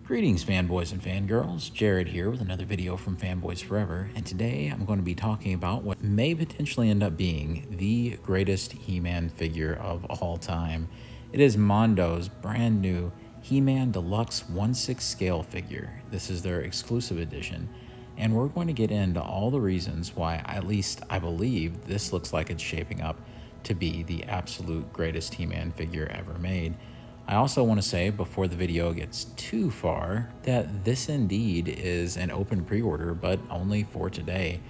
Greetings, fanboys and fangirls. Jared here with another video from Fanboys Forever, and today I'm going to be talking about what may potentially end up being the greatest He-Man figure of all time. It is Mondo's brand new He-Man Deluxe 1/6 scale figure. This is their exclusive edition, and we're going to get into all the reasons why, at least I believe, this looks like it's shaping up to be the absolute greatest He-Man figure ever made. I also want to say, before the video gets too far, that this indeed is an open pre-order, but only for today.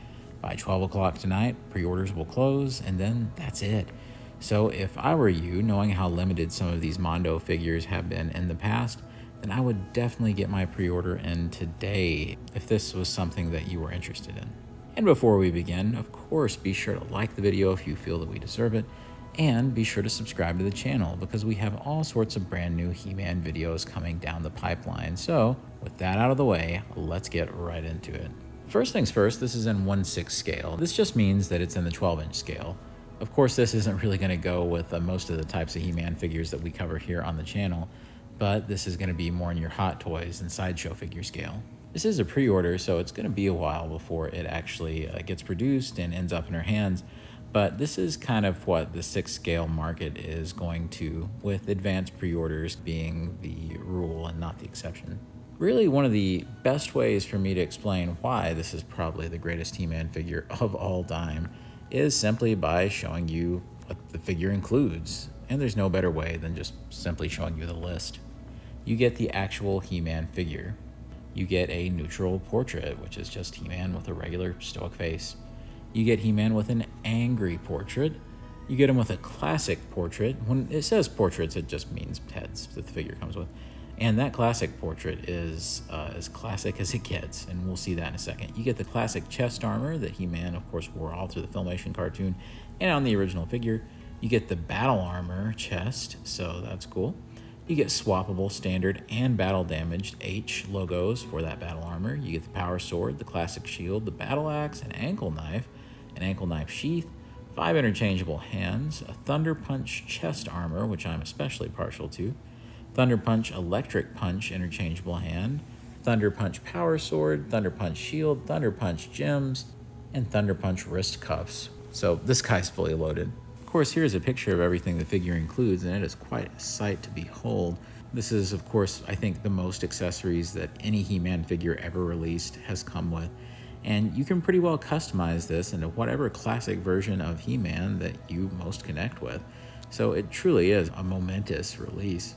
By 12 o'clock tonight, pre-orders will close, and then that's it. So if I were you, knowing how limited some of these Mondo figures have been in the past, then I would definitely get my pre-order in today if this was something that you were interested in. And before we begin, of course, be sure to like the video if you feel that we deserve it, and be sure to subscribe to the channel because we have all sorts of brand new He-Man videos coming down the pipeline. So with that out of the way, let's get right into it. First things first, this is in 1/6 scale. This just means that it's in the 12-inch scale. Of course, this isn't really going to go with most of the types of He-Man figures that we cover here on the channel, but this is going to be more in your Hot Toys and Sideshow figure scale. This is a pre-order, so it's going to be a while before it actually gets produced and ends up in our hands. But this is kind of what the 6 scale market is going to, with advanced pre-orders being the rule and not the exception. Really, one of the best ways for me to explain why this is probably the greatest He-Man figure of all time is simply by showing you what the figure includes. And there's no better way than just simply showing you the list. You get the actual He-Man figure. You get a neutral portrait, which is just He-Man with a regular stoic face. You get He-Man with an angry portrait. You get him with a classic portrait. When it says portraits, it just means heads that the figure comes with. And that classic portrait is as classic as it gets, and we'll see that in a second. You get the classic chest armor that He-Man, of course, wore all through the Filmation cartoon and on the original figure. You get the battle armor chest, so that's cool. You get swappable standard and battle damaged H logos for that battle armor. You get the power sword, the classic shield, the battle axe, an ankle knife sheath, 5 interchangeable hands, a Thunder Punch chest armor, which I'm especially partial to, Thunder Punch electric punch interchangeable hand, Thunder Punch power sword, Thunder Punch shield, Thunder Punch gems, and Thunder Punch wrist cuffs. So this guy's fully loaded. Of course, here's a picture of everything the figure includes, and it is quite a sight to behold. This is, of course, I think the most accessories that any He-Man figure ever released has come with. And you can pretty well customize this into whatever classic version of He-Man that you most connect with. So it truly is a momentous release.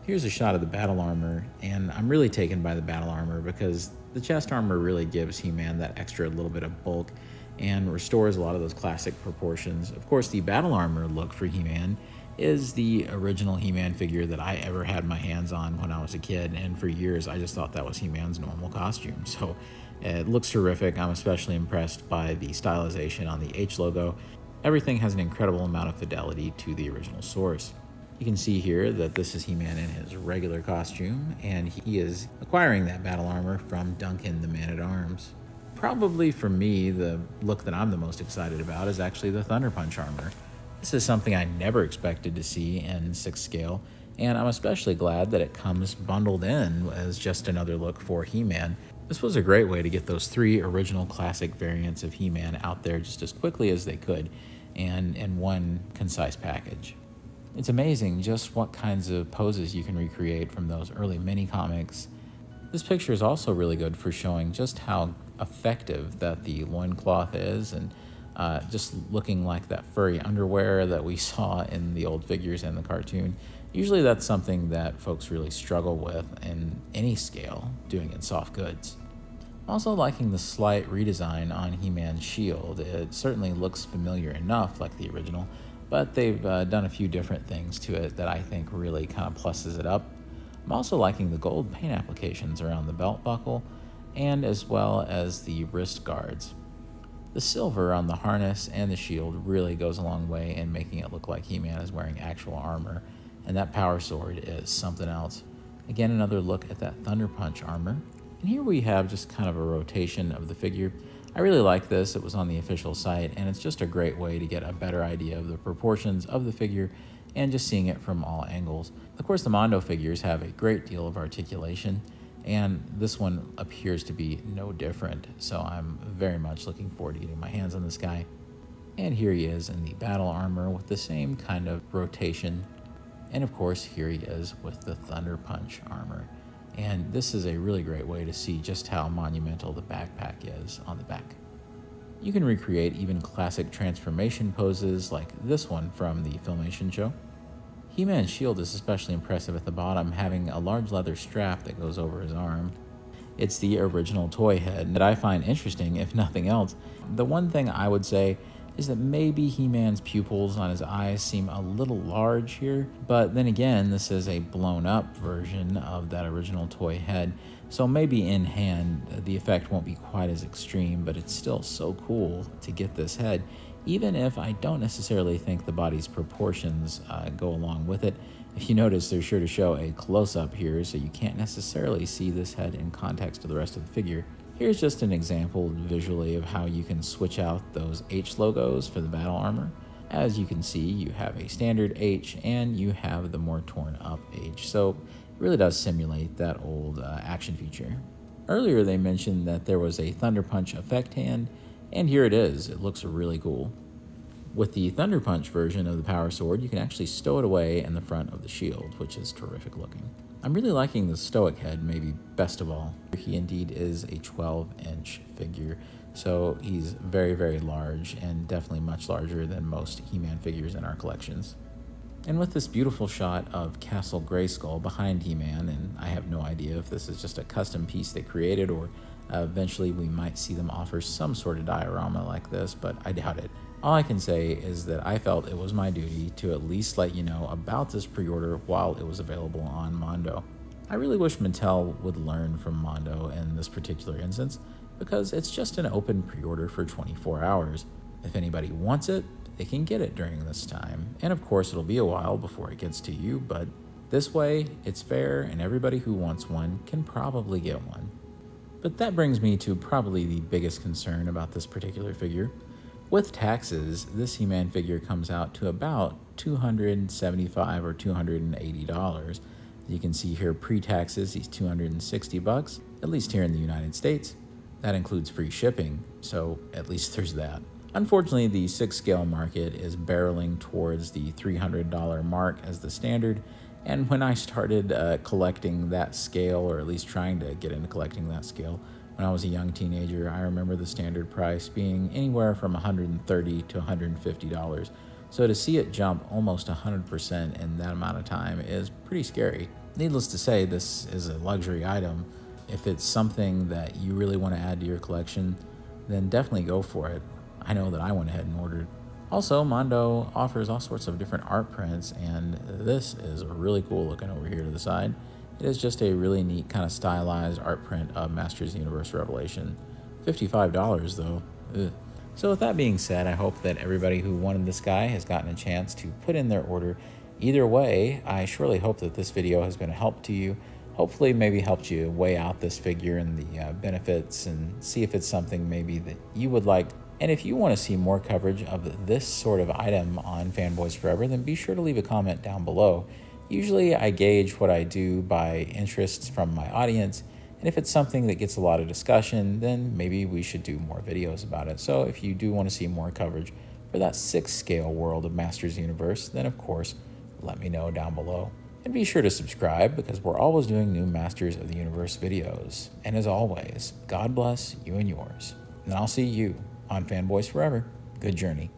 Here's a shot of the battle armor, and I'm really taken by the battle armor because the chest armor really gives He-Man that extra little bit of bulk and restores a lot of those classic proportions. Of course, the battle armor look for He-Man is the original He-Man figure that I ever had my hands on when I was a kid, and for years I just thought that was He-Man's normal costume. So it looks terrific. I'm especially impressed by the stylization on the H logo. Everything has an incredible amount of fidelity to the original source. You can see here that this is He-Man in his regular costume, and he is acquiring that battle armor from Duncan the Man-at-Arms. Probably for me, the look that I'm the most excited about is actually the Thunder Punch armor. This is something I never expected to see in 6 scale, and I'm especially glad that it comes bundled in as just another look for He-Man. This was a great way to get those 3 original classic variants of He-Man out there just as quickly as they could, and in one concise package. It's amazing just what kinds of poses you can recreate from those early mini-comics. This picture is also really good for showing just how effective that the loincloth is, and just looking like that furry underwear that we saw in the old figures and the cartoon. Usually that's something that folks really struggle with in any scale, doing in soft goods. I'm also liking the slight redesign on He-Man's shield. It certainly looks familiar enough like the original, but they've done a few different things to it that I think really kind of pluses it up. I'm also liking the gold paint applications around the belt buckle, and as well as the wrist guards. The silver on the harness and the shield really goes a long way in making it look like He-Man is wearing actual armor, and that power sword is something else. Again, another look at that Thunder Punch armor. And here we have just kind of a rotation of the figure. I really like this. It was on the official site, and it's just a great way to get a better idea of the proportions of the figure and just seeing it from all angles. Of course, the Mondo figures have a great deal of articulation, And this one appears to be no different, so I'm very much looking forward to getting my hands on this guy. And here he is in the battle armor with the same kind of rotation. And of course, here he is with the Thunder Punch armor. And this is a really great way to see just how monumental the backpack is on the back. You can recreate even classic transformation poses like this one from the Filmation show. He-Man's shield is especially impressive at the bottom, having a large leather strap that goes over his arm. It's the original toy head that I find interesting, if nothing else. The one thing I would say is that maybe He-Man's pupils on his eyes seem a little large here, but then again, this is a blown up version of that original toy head, so maybe in hand the effect won't be quite as extreme, but it's still so cool to get this head, even if I don't necessarily think the body's proportions go along with it. If you notice, they're sure to show a close-up here, so you can't necessarily see this head in context to the rest of the figure. Here's just an example visually of how you can switch out those H logos for the battle armor. As you can see, you have a standard H and you have the more torn up H, so it really does simulate that old action feature. Earlier they mentioned that there was a Thunder Punch effect hand, and here it is. It looks really cool. With the Thunder Punch version of the Power Sword, you can actually stow it away in the front of the shield, which is terrific looking. I'm really liking the Stoic head, maybe best of all. He indeed is a 12-inch figure, so he's very, very large and definitely much larger than most He-Man figures in our collections. And with this beautiful shot of Castle Grayskull behind He-Man, and I have no idea if this is just a custom piece they created or eventually we might see them offer some sort of diorama like this, but I doubt it. All I can say is that I felt it was my duty to at least let you know about this pre-order while it was available on Mondo. I really wish Mattel would learn from Mondo in this particular instance, because it's just an open pre-order for 24 hours. If anybody wants it, they can get it during this time. And of course, it'll be a while before it gets to you, but this way, it's fair and everybody who wants one can probably get one. But that brings me to probably the biggest concern about this particular figure. With taxes, this He-Man figure comes out to about $275 or $280. As you can see here, pre-taxes, he's $260, at least here in the United States. That includes free shipping, so at least there's that. Unfortunately, the 6-scale market is barreling towards the $300 mark as the standard, and when I started collecting that scale, or at least trying to get into collecting that scale, when I was a young teenager, I remember the standard price being anywhere from $130 to $150. So to see it jump almost 100% in that amount of time is pretty scary. Needless to say, this is a luxury item. If it's something that you really want to add to your collection, then definitely go for it. I know that I went ahead and ordered. Also, Mondo offers all sorts of different art prints, and this is really cool looking over here to the side. It is just a really neat kind of stylized art print of Masters of the Universe Revelation. $55 though. Ugh. So with that being said, I hope that everybody who wanted this guy has gotten a chance to put in their order. Either way, I surely hope that this video has been a help to you. Hopefully maybe helped you weigh out this figure and the benefits and see if it's something maybe that you would like. And if you want to see more coverage of this sort of item on Fanboys Forever, then be sure to leave a comment down below. Usually I gauge what I do by interests from my audience, and if it's something that gets a lot of discussion, then maybe we should do more videos about it. So if you do want to see more coverage for that 6-scale world of Masters of the Universe, then of course, let me know down below. And be sure to subscribe, because we're always doing new Masters of the Universe videos. And as always, God bless you and yours. And I'll see you on Fanboys Forever. Good journey.